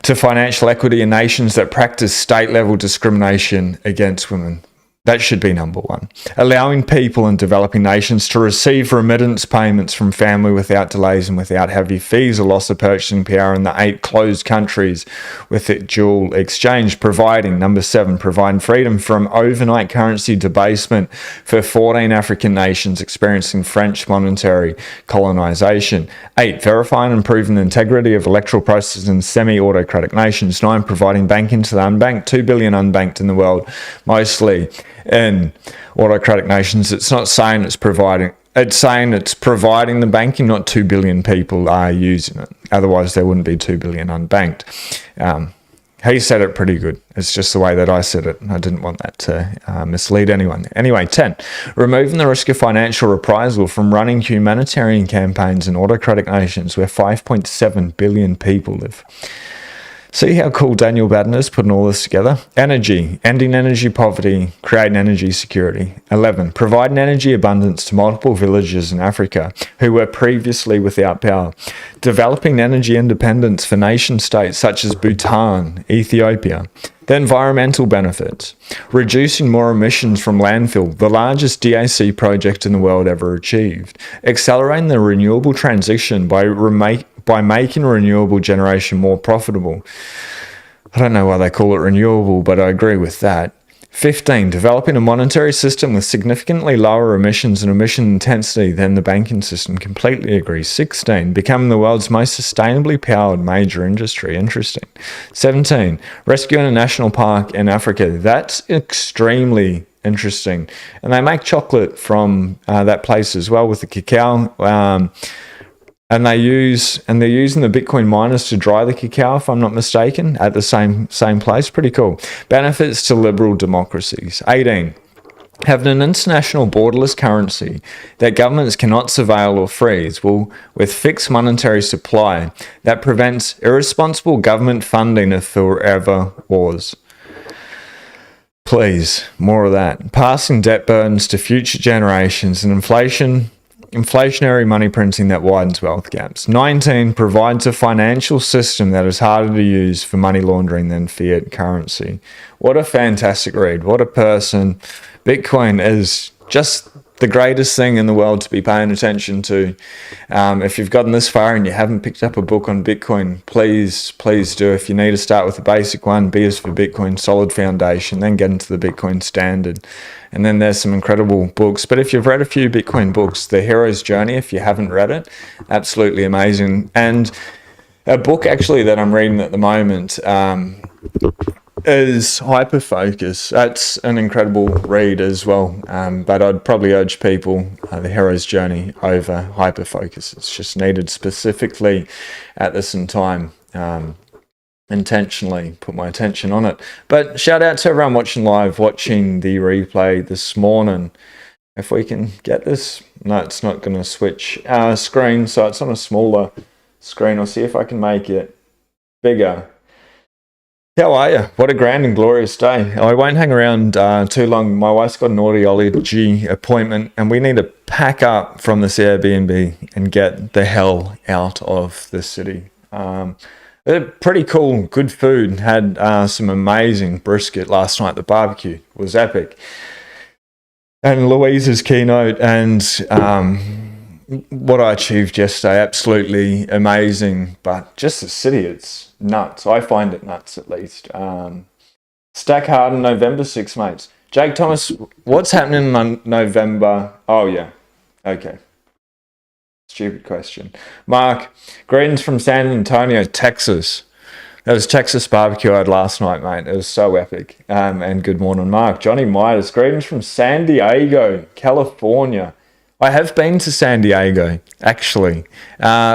to financial equity in nations that practice state-level discrimination against women. That should be number 1. Allowing people in developing nations to receive remittance payments from family without delays and without heavy fees or loss of purchasing power in the 8 closed countries with it dual exchange. Providing, number 7, providing freedom from overnight currency debasement for 14 African nations experiencing French monetary colonization. 8, verifying and improving the integrity of electoral processes in semi-autocratic nations. 9, providing banking to the unbanked. 2 billion unbanked in the world, mostly in autocratic nations. It's not saying it's providing, it's saying it's providing the banking, not 2 billion people are using it. Otherwise, there wouldn't be 2 billion unbanked. He said it pretty good. It's just the way that I said it. I didn't want that to mislead anyone. Anyway, 10, removing the risk of financial reprisal from running humanitarian campaigns in autocratic nations where 5.7 billion people live. See how cool Daniel Batten is putting all this together? Energy, ending energy poverty, creating energy security. 11, providing energy abundance to multiple villages in Africa who were previously without power. Developing energy independence for nation states such as Bhutan, Ethiopia. The environmental benefits. Reducing more emissions from landfill, the largest DAC project in the world ever achieved. Accelerating the renewable transition by making renewable generation more profitable. I don't know why they call it renewable, but I agree with that. 15, developing a monetary system with significantly lower emissions and emission intensity than the banking system. Completely agree. 16, becoming the world's most sustainably powered major industry. Interesting. 17, rescuing a national park in Africa. That's extremely interesting. And they make chocolate from that place as well with the cacao. And they're using the Bitcoin miners to dry the cacao, if I'm not mistaken, at the same place. Pretty cool. Benefits to liberal democracies. 18. Having an international borderless currency that governments cannot surveil or freeze with fixed monetary supply that prevents irresponsible government funding of forever wars. Please, more of that. Passing debt burdens to future generations and inflationary money printing that widens wealth gaps. 19, provides a financial system that is harder to use for money laundering than fiat currency. What a fantastic read. What a person. Bitcoin is just the greatest thing in the world to be paying attention to. If you've gotten this far and you haven't picked up a book on Bitcoin, please do. If you need to start with the basic one, B is for Bitcoin, solid foundation, then get into the Bitcoin standard. And then there's some incredible books. But if you've read a few Bitcoin books, The Hero's Journey, if you haven't read it, absolutely amazing. And a book actually that I'm reading at the moment is Hyperfocus. That's an incredible read as well. But I'd probably urge people The Hero's Journey over Hyperfocus. It's just needed specifically at this time. Intentionally put my attention on it. But shout out to everyone watching live, watching the replay this morning. If we can get this, no, it's not going to switch screen, so it's on a smaller screen. I'll see if I can make it bigger. How are you? What a grand and glorious day. I won't hang around too long. My wife's got an audiology appointment and we need to pack up from this Airbnb and get the hell out of the city. Pretty cool, good food. Had some amazing brisket last night. The barbecue was epic. And Louise's keynote and what I achieved yesterday, absolutely amazing. But just the city, it's nuts. I find it nuts, at least. Stack hard on November 6th, mates. Jake Thomas, what's happening on November? Oh, yeah. Okay. Stupid question. Mark, greetings from San Antonio, Texas. That was Texas barbecue I had last night, mate. It was so epic. And good morning, Mark. Johnny Midas, greetings from San Diego, California. I have been to San Diego, actually.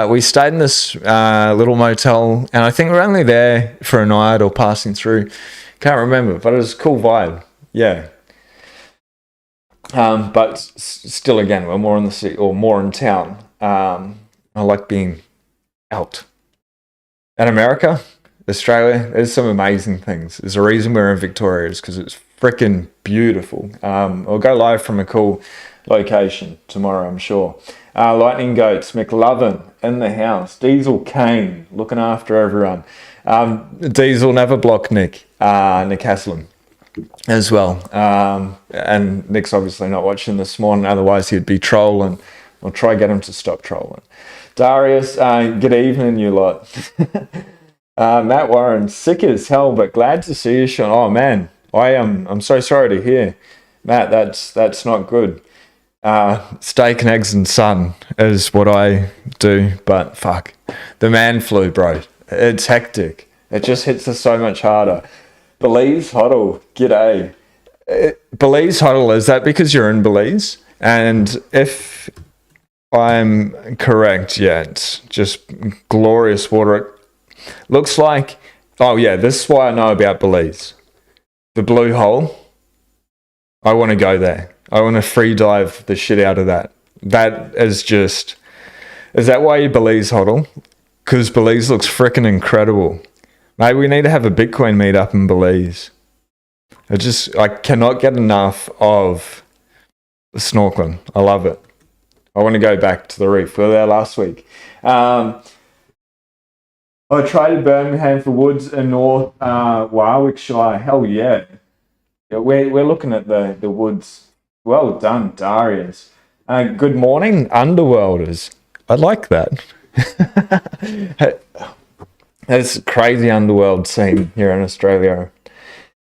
We stayed in this little motel, and I think we're only there for a night or passing through. Can't remember, but it was a cool vibe. Yeah. But still, again, we're more in the city or more in town. I like being out. And America, Australia, there's some amazing things. There's a reason we're in Victoria, is because it's freaking beautiful. I'll go live from a cool location tomorrow, I'm sure. Lightning Goats, McLovin in the house. Diesel Kane, looking after everyone. Diesel never block Nick Haslam as well. And Nick's obviously not watching this morning, otherwise he'd be trolling. I'll try to get him to stop trolling. Darius, good evening, you lot. Matt Warren, sick as hell, but glad to see you, Sean. Oh man, I'm so sorry to hear, Matt. That's not good. Steak and eggs and sun is what I do, but fuck, the man flu, bro. It's hectic. It just hits us so much harder. Belize Huddle, g'day. Belize Huddle, is that because you're in Belize? And if I'm correct, yeah, it's just glorious water. It looks like, oh yeah, this is why I know about Belize. The Blue Hole. I want to go there. I want to free dive the shit out of that. That is just, is that why you Belize Huddle? Because Belize looks freaking incredible. Maybe we need to have a Bitcoin meetup in Belize. I cannot get enough of snorkeling. I love it. I want to go back to the reef. We were there last week. I traded Birmingham for Woods in North Warwickshire. Hell yeah. We're looking at the Woods. Well done, Darius. Good morning, Underworlders. I like that. It's a crazy underworld scene here in Australia.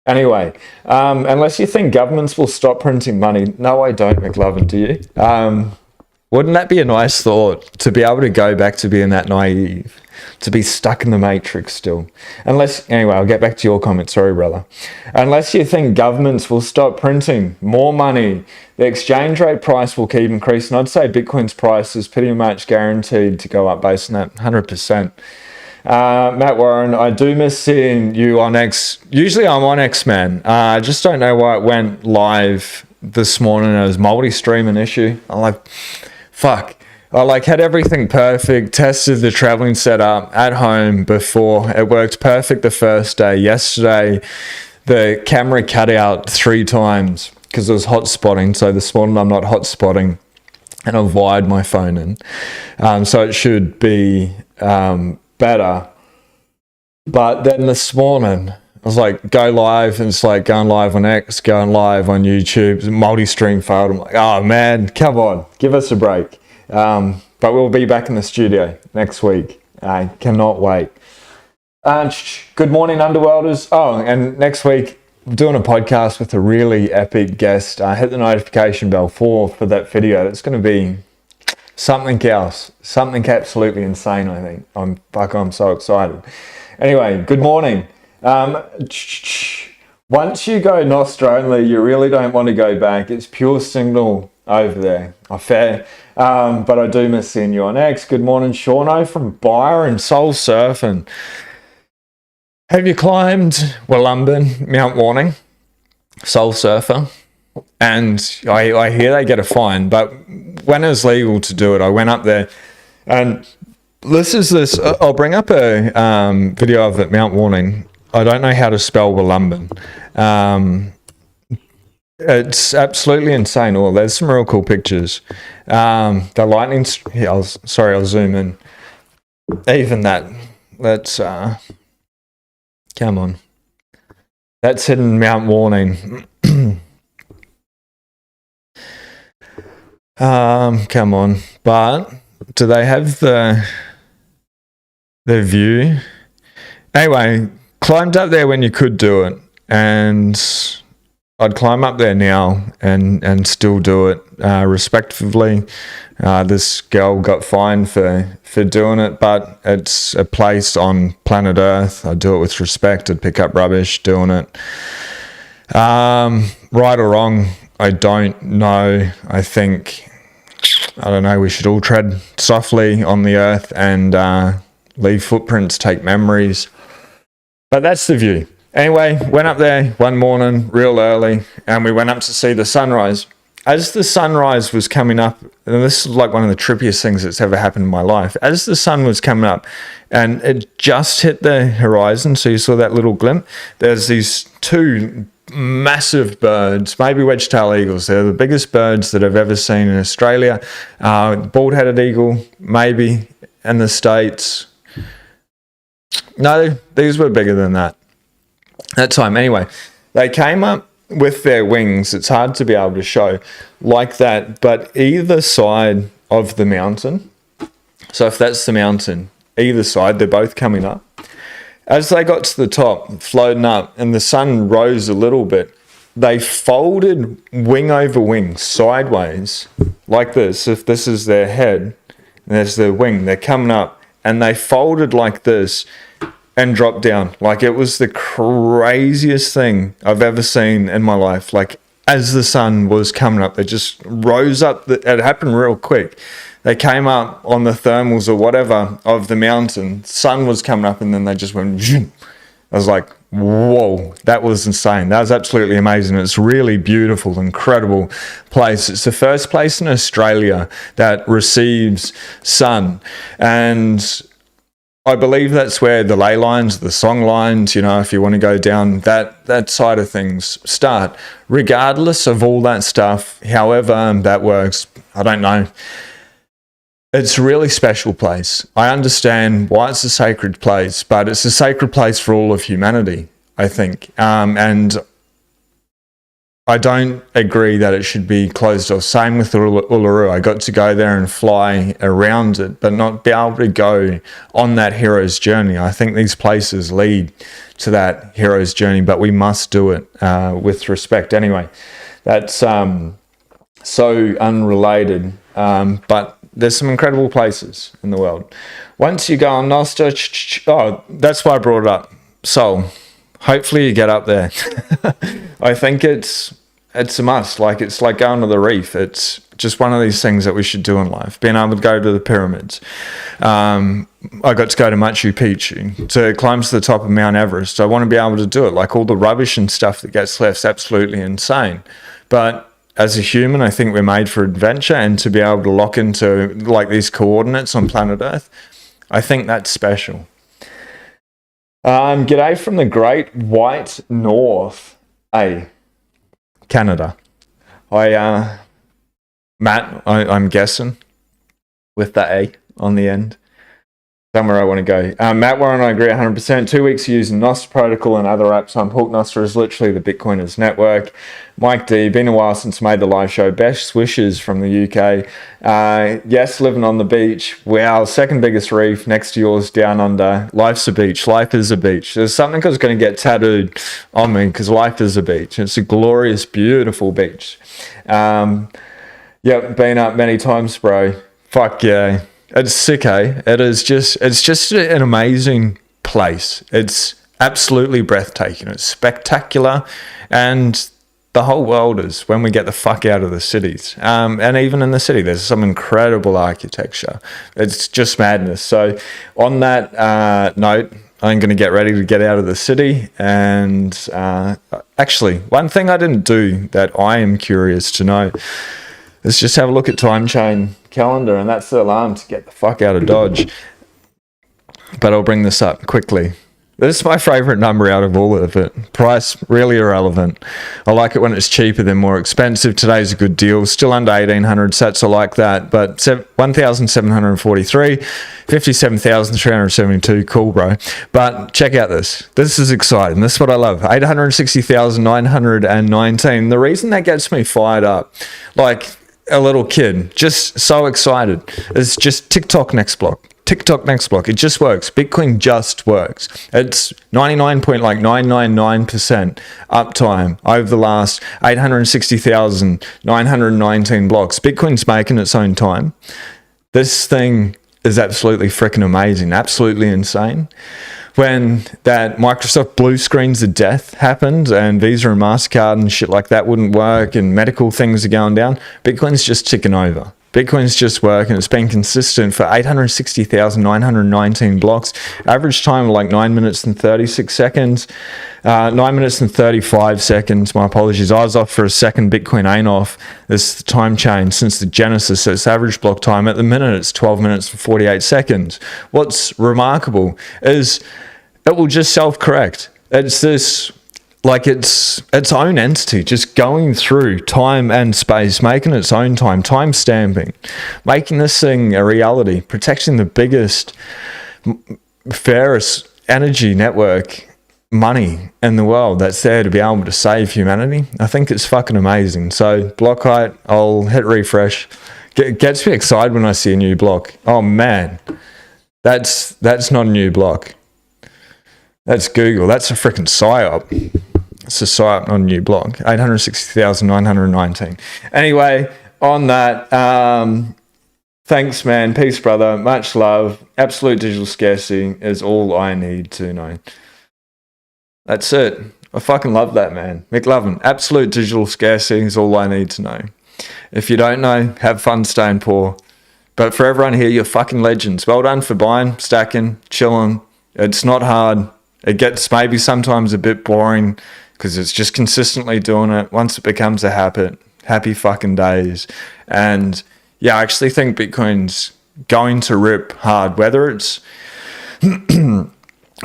Anyway, unless you think governments will stop printing money, no, I don't, McLovin, do you? Wouldn't that be a nice thought, to be able to go back to being that naive, to be stuck in the matrix still? Anyway, I'll get back to your comment, sorry, brother. Unless you think governments will stop printing more money, the exchange rate price will keep increasing. I'd say Bitcoin's price is pretty much guaranteed to go up based on that, 100%. Matt Warren, I do miss seeing you on X. Usually I'm on X, man. I just don't know why it went live this morning. It was multi-streaming issue. I'm like, fuck. I had everything perfect, tested the traveling setup at home before. It worked perfect the first day. Yesterday, the camera cut out 3 times because it was hot spotting. So this morning I'm not hot spotting, and I've wired my phone in. So it should be better. But then this morning, I was like, go live, and it's like going live on X, going live on YouTube, multi-stream failed. I'm like, oh man, come on, give us a break. But we'll be back in the studio next week. I cannot wait. Good morning, Underworlders. Oh, and next week, I'm doing a podcast with a really epic guest. Hit the notification bell for that video. It's going to be something else, something absolutely insane, I think. I'm so excited. Anyway, good morning. Once you go Nost only, you really don't want to go back. It's pure signal over there. Fair. But I do miss seeing you on X. Good morning, Shauno from Byron, Soul Surfing. Have you climbed Wollumban, Mount Warning, Soul Surfer? And I hear they get a fine, but when it was legal to do it, I went up there, and I'll bring up a video of it, Mount Warning. I don't know how to spell Wollumban. It's absolutely insane. Oh, there's some real cool pictures. The lightning, I'll zoom in. Even that's, come on. That's hidden Mount Warning. Come on. But do they have the view? Anyway, climbed up there when you could do it, and I'd climb up there now and still do it respectively. This girl got fined for doing it, but it's a place on planet Earth. I do it with respect. I'd pick up rubbish doing it. Right or wrong, I don't know. I don't know, we should all tread softly on the earth and leave footprints, take memories. But that's the view. Anyway, went up there one morning real early, and we went up to see the sunrise. As the sunrise was coming up, and this is like one of the trippiest things that's ever happened in my life, as the sun was coming up and it just hit the horizon, so you saw that little glint, there's these 2 massive birds, maybe wedge-tailed eagles. They're the biggest birds that I've ever seen in Australia. Bald-headed eagle, maybe, in the States. No, these were bigger than that time. Anyway, they came up with their wings. It's hard to be able to show like that, but either side of the mountain, so if that's the mountain, either side, they're both coming up. As they got to the top, floating up, and the sun rose a little bit, they folded wing over wing sideways, like this. If this is their head, and there's their wing, they're coming up, and they folded like this and dropped down. Like, it was the craziest thing I've ever seen in my life. Like, as the sun was coming up, they just rose up. It happened real quick. They came up on the thermals or whatever of the mountain. Sun was coming up, and then they just went. Zoom. I was like, whoa, that was insane. That was absolutely amazing. It's a really beautiful, incredible place. It's the first place in Australia that receives sun. And I believe that's where the ley lines, the song lines, if you want to go down that side of things, start. Regardless of all that stuff, however that works, I don't know. It's a really special place. I understand why it's a sacred place, but it's a sacred place for all of humanity, I think. And I don't agree that it should be closed off. Same with Uluru. I got to go there and fly around it, but not be able to go on that hero's journey. I think these places lead to that hero's journey, but we must do it with respect. Anyway, that's so unrelated, but there's some incredible places in the world. Once you go on Nostra, that's why I brought it up. Seoul. Hopefully you get up there. I think it's a must. Like, it's like going to the reef. It's just one of these things that we should do in life. Being able to go to the pyramids. I got to go to Machu Picchu, to climb to the top of Mount Everest. I want to be able to do it. Like, all the rubbish and stuff that gets left is absolutely insane. But as a human, I think we're made for adventure, and to be able to lock into like these coordinates on planet Earth, I think that's special. G'day from the Great White North, Canada. Matt, I'm guessing, with the A on the end. Somewhere I want to go. Matt Warren, I agree 100%. 2 weeks using Nostra protocol and other apps on Hook. Nostra is literally the Bitcoiners network. Mike D, been a while since made the live show. Best wishes from the UK. Yes, living on the beach. Wow, second biggest reef next to yours down under. Life's a beach. Life is a beach. There's something that's going to get tattooed on me, because life is a beach. It's a glorious, beautiful beach. Yep, been up many times, bro. Fuck yeah. It's sick, eh? It's just an amazing place. It's absolutely breathtaking. It's spectacular. And the whole world is, when we get the fuck out of the cities. And even in the city, there's some incredible architecture. It's just madness. So on that note, I'm going to get ready to get out of the city. And actually, one thing I didn't do that I am curious to know, let's just have a look at Timechain calendar, and that's the alarm to get the fuck out of Dodge. But I'll bring this up quickly. This is my favorite number out of all of it. Price, really irrelevant. I like it when it's cheaper than more expensive. Today's a good deal. Still under 1,800 sats, I like that. But 1,743, 57,372. Cool, bro. But check out this. This is exciting. This is what I love. 860,919. The reason that gets me fired up, like a little kid, just so excited, is just TikTok next block. TikTok next block. It just works. Bitcoin just works. It's 99.999% uptime over the last 860,919 blocks. Bitcoin's making its own time. This thing is absolutely freaking amazing. Absolutely insane. When that Microsoft blue screens of death happened, and Visa and MasterCard and shit like that wouldn't work, and medical things are going down, Bitcoin's just ticking over. Bitcoin's just working. It's been consistent for 860,919 blocks. Average time of like 9 minutes and 36 seconds. 9 minutes and 35 seconds. My apologies. I was off for a second. Bitcoin ain't off. This is the time chain since the genesis. So its average block time at the minute, it's 12 minutes and 48 seconds. What's remarkable is it will just self-correct. It's this, like its own entity, just going through time and space, making its own time stamping, making this thing a reality, protecting the biggest, fairest energy network money in the world that's there to be able to save humanity. I think it's fucking amazing. So block height, I'll hit refresh. Gets me excited when I see a new block. Oh man, that's not a new block. That's Google. That's a freaking psyop. It's a psyop, not a new block. 860,919. Anyway, on that, thanks, man. Peace, brother. Much love. Absolute digital scarcity is all I need to know. That's it. I fucking love that, man. McLovin. Absolute digital scarcity is all I need to know. If you don't know, have fun staying poor. But for everyone here, you're fucking legends. Well done for buying, stacking, chilling. It's not hard. It gets maybe sometimes a bit boring because it's just consistently doing it. Once it becomes a habit, happy fucking days. And yeah, I actually think Bitcoin's going to rip hard, whether it's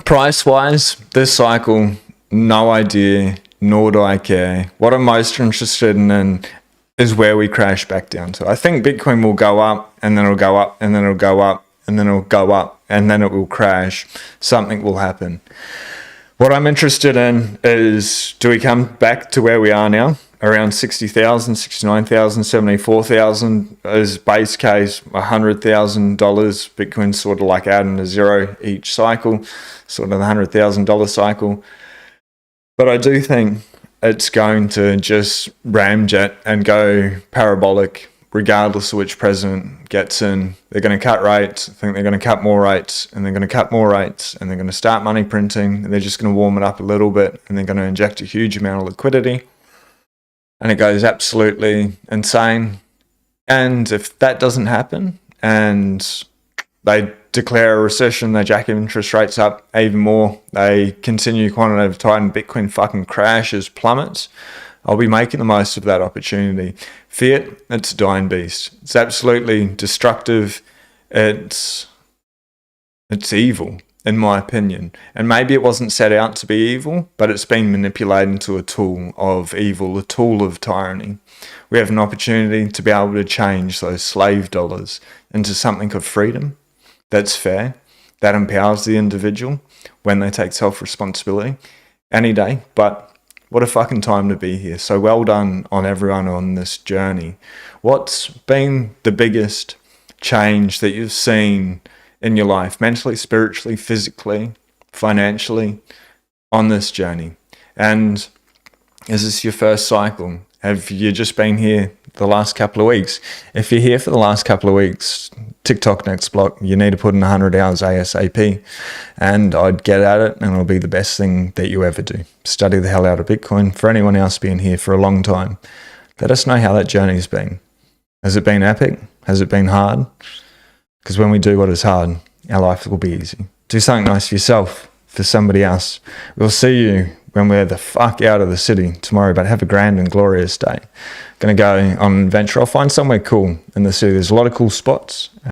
price-wise, this cycle, no idea, nor do I care. What I'm most interested in is where we crash back down to. I think Bitcoin will go up, and then it'll go up, and then it'll go up, and then it'll go up, and then it will crash. Something will happen. What I'm interested in is, do we come back to where we are now? around 60,000, 69,000, 74,000 as base case, $100,000. Bitcoin's sort of like adding a zero each cycle, sort of the $100,000 cycle. But I do think it's going to just ramjet and go parabolic regardless of which president gets in. They're going to cut rates. I think they're going to cut more rates, and they're going to cut more rates, and they're going to start money printing, and they're just going to warm it up a little bit, and they're going to inject a huge amount of liquidity, and it goes absolutely insane. And if that doesn't happen, and they declare a recession, they jack interest rates up even more, they continue quantitative tightening, Bitcoin fucking crashes, plummets, I'll be making the most of that opportunity. Fiat, it's a dying beast. It's absolutely destructive. It's evil, in my opinion. And maybe it wasn't set out to be evil, but it's been manipulated into a tool of evil, a tool of tyranny. We have an opportunity to be able to change those slave dollars into something of freedom that's fair, that empowers the individual when they take self-responsibility any day. But what a fucking time to be here. So well done on everyone on this journey. What's been the biggest change that you've seen in your life, mentally, spiritually, physically, financially, on this journey? And is this your first cycle? Have you just been here the last couple of weeks? If you're here for the last couple of weeks, TikTok next block, you need to put in 100 hours ASAP. And I'd get at it, and it'll be the best thing that you ever do. Study the hell out of Bitcoin. For anyone else being here for a long time, let us know how that journey's been. Has it been epic? Has it been hard? Because when we do what is hard, our life will be easy. Do something nice for yourself, for somebody else. We'll see you when we're the fuck out of the city tomorrow, but have a grand and glorious day. Gonna go on an adventure. I'll find somewhere cool in the city. There's a lot of cool spots.